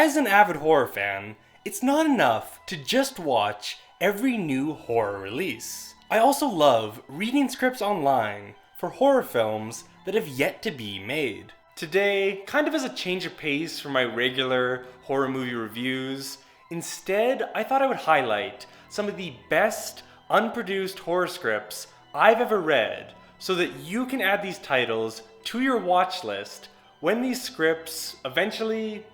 As an avid horror fan, it's not enough to just watch every new horror release. I also love reading scripts online for horror films that have yet to be made. Today, kind of as a change of pace from my regular horror movie reviews, instead I thought I would highlight some of the best unproduced horror scripts I've ever read so that you can add these titles to your watch list when these scripts eventually,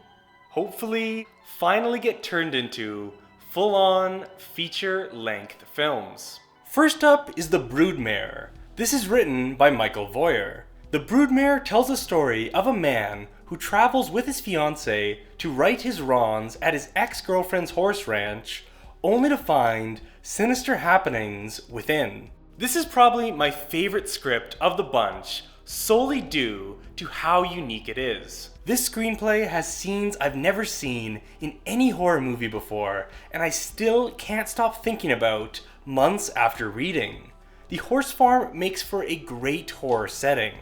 hopefully, finally get turned into full-on feature-length films. First up is the Brood Mare. This is written by Michael Voyer. The Brood Mare tells the story of a man who travels with his fiancée to right his wrongs at his ex-girlfriend's horse ranch, only to find sinister happenings within. This is probably my favorite script of the bunch, solely due to how unique it is. This screenplay has scenes I've never seen in any horror movie before, and I still can't stop thinking about months after reading. The horse farm makes for a great horror setting.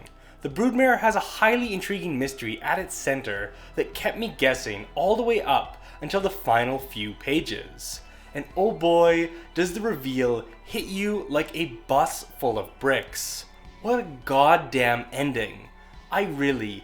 The Broodmare has a highly intriguing mystery at its center that kept me guessing all the way up until the final few pages. And oh boy, does the reveal hit you like a bus full of bricks. What a goddamn ending. I really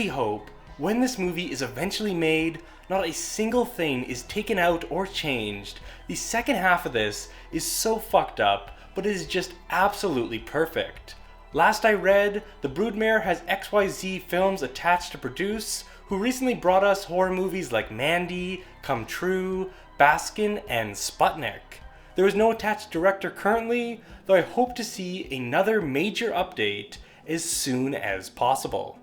hope when this movie is eventually made, not a single thing is taken out or changed. The second half of this is so fucked up, but it is just absolutely perfect. Last I read, the Broodmare has XYZ Films attached to produce, who recently brought us horror movies like Mandy, Come True, Baskin, and Sputnik. There is no attached director currently, though I hope to see another major update as soon as possible.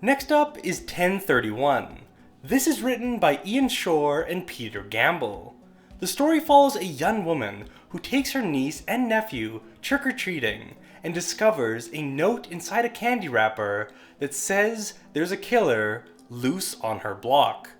Next up is 1031. This is written by Ian Shore and Peter Gamble. The story follows a young woman who takes her niece and nephew trick-or-treating and discovers a note inside a candy wrapper that says there's a killer loose on her block.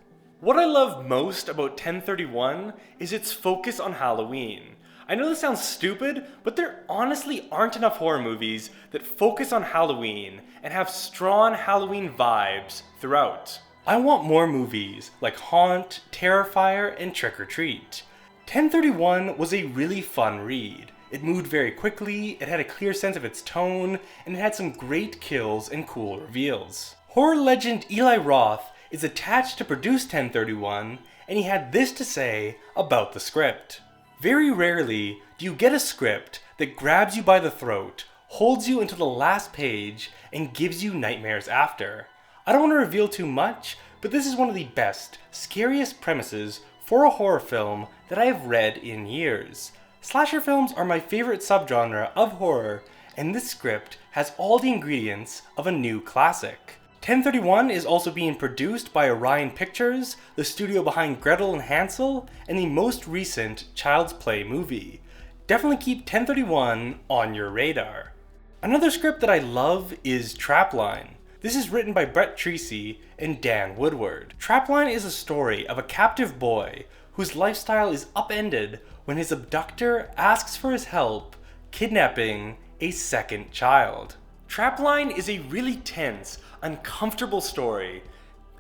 What I love most about 1031 is its focus on Halloween. I know this sounds stupid, but there honestly aren't enough horror movies that focus on Halloween and have strong Halloween vibes throughout. I want more movies like Haunt, Terrifier, and Trick or Treat. 1031 was a really fun read. It moved very quickly, it had a clear sense of its tone, and it had some great kills and cool reveals. Horror legend Eli Roth is attached to produce 1031, and he had this to say about the script. Very rarely do you get a script that grabs you by the throat, holds you until the last page, and gives you nightmares after. I don't want to reveal too much, but this is one of the best, scariest premises for a horror film that I have read in years. Slasher films are my favorite subgenre of horror, and this script has all the ingredients of a new classic. 1031 is also being produced by Orion Pictures, the studio behind Gretel and Hansel, and the most recent Child's Play movie. Definitely keep 1031 on your radar. Another script that I love is Trapline. This is written by Brett Treacy and Dan Woodward. Trapline is a story of a captive boy whose lifestyle is upended when his abductor asks for his help kidnapping a second child. Trapline is a really tense, uncomfortable story,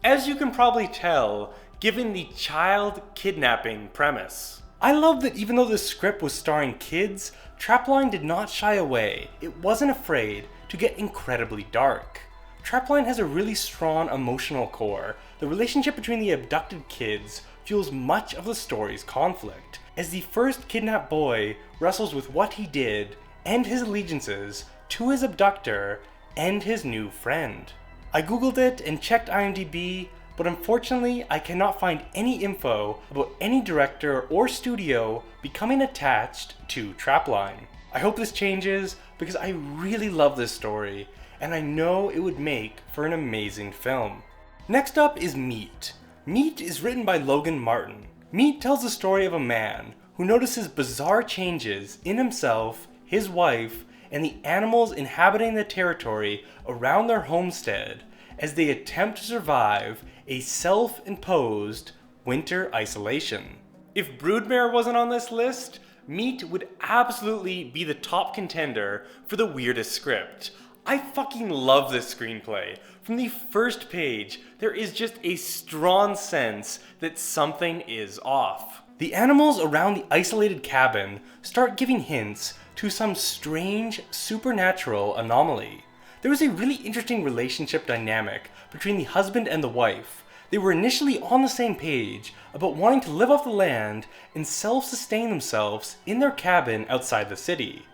as you can probably tell, given the child kidnapping premise. I love that even though this script was starring kids, Trapline did not shy away. It wasn't afraid to get incredibly dark. Trapline has a really strong emotional core. The relationship between the abducted kids fuels much of the story's conflict, as the first kidnapped boy wrestles with what he did and his allegiances to his abductor and his new friend. I googled it and checked IMDb, but unfortunately I cannot find any info about any director or studio becoming attached to Trapline. I hope this changes because I really love this story and I know it would make for an amazing film. Next up is Meat. Meat is written by Logan Martin. Meat tells the story of a man who notices bizarre changes in himself, his wife, and the animals inhabiting the territory around their homestead as they attempt to survive a self-imposed winter isolation. If Broodmare wasn't on this list, Meat would absolutely be the top contender for the weirdest script. I fucking love this screenplay. From the first page, there is just a strong sense that something is off. The animals around the isolated cabin start giving hints to some strange supernatural anomaly. There was a really interesting relationship dynamic between the husband and the wife. They were initially on the same page about wanting to live off the land and self-sustain themselves in their cabin outside the city.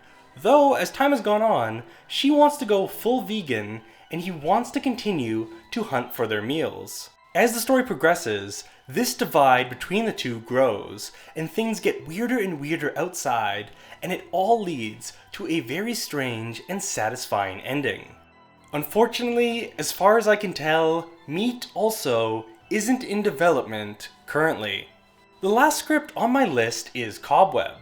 Though, as time has gone on, she wants to go full vegan and he wants to continue to hunt for their meals. As the story progresses, this divide between the two grows and things get weirder and weirder outside, and it all leads to a very strange and satisfying ending. Unfortunately, as far as I can tell, Meat also isn't in development currently. The last script on my list is Cobweb.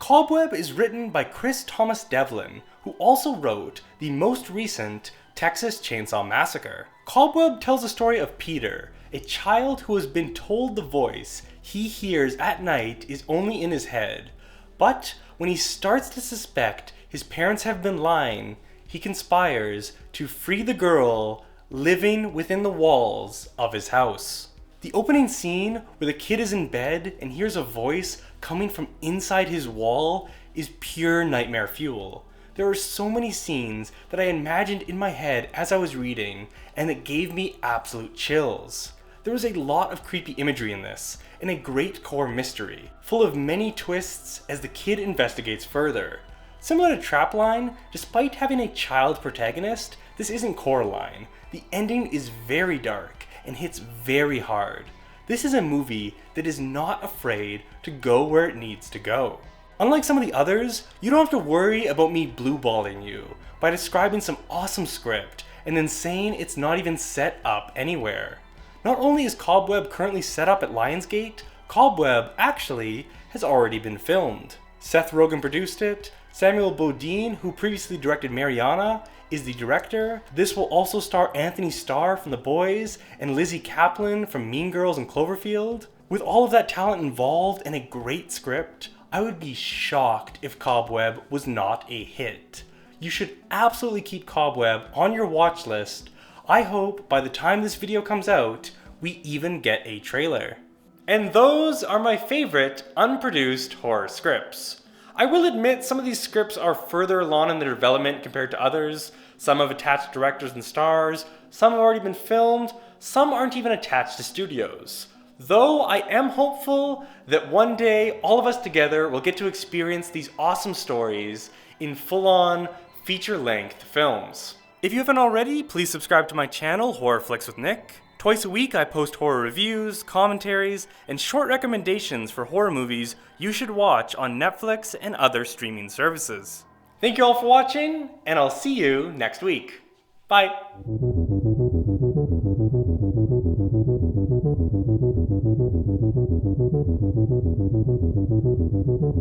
Cobweb is written by Chris Thomas Devlin, who also wrote the most recent Texas Chainsaw Massacre. Cobweb tells the story of Peter, a child who has been told the voice he hears at night is only in his head. But when he starts to suspect his parents have been lying, he conspires to free the girl living within the walls of his house. The opening scene where the kid is in bed and hears a voice coming from inside his wall is pure nightmare fuel. There are so many scenes that I imagined in my head as I was reading, and that gave me absolute chills. There was a lot of creepy imagery in this, and a great core mystery, full of many twists as the kid investigates further. Similar to Trapline, despite having a child protagonist, this isn't Coraline. The ending is very dark and hits very hard. This is a movie that is not afraid to go where it needs to go. Unlike some of the others, you don't have to worry about me blueballing you by describing some awesome script and then saying it's not even set up anywhere. Not only is Cobweb currently set up at Lionsgate, Cobweb actually has already been filmed. Seth Rogen produced it. Samuel Bodine, who previously directed Mariana, is the director. This will also star Anthony Starr from The Boys and Lizzie Kaplan from Mean Girls and Cloverfield. With all of that talent involved and a great script, I would be shocked if Cobweb was not a hit. You should absolutely keep Cobweb on your watch list. I hope by the time this video comes out, we even get a trailer. And those are my favorite unproduced horror scripts. I will admit some of these scripts are further along in their development compared to others. Some have attached directors and stars, some have already been filmed, some aren't even attached to studios. Though I am hopeful that one day all of us together will get to experience these awesome stories in full-on feature-length films. If you haven't already, please subscribe to my channel, Horror Flicks with Nick. Twice a week I post horror reviews, commentaries, and short recommendations for horror movies you should watch on Netflix and other streaming services. Thank you all for watching, and I'll see you next week. Bye!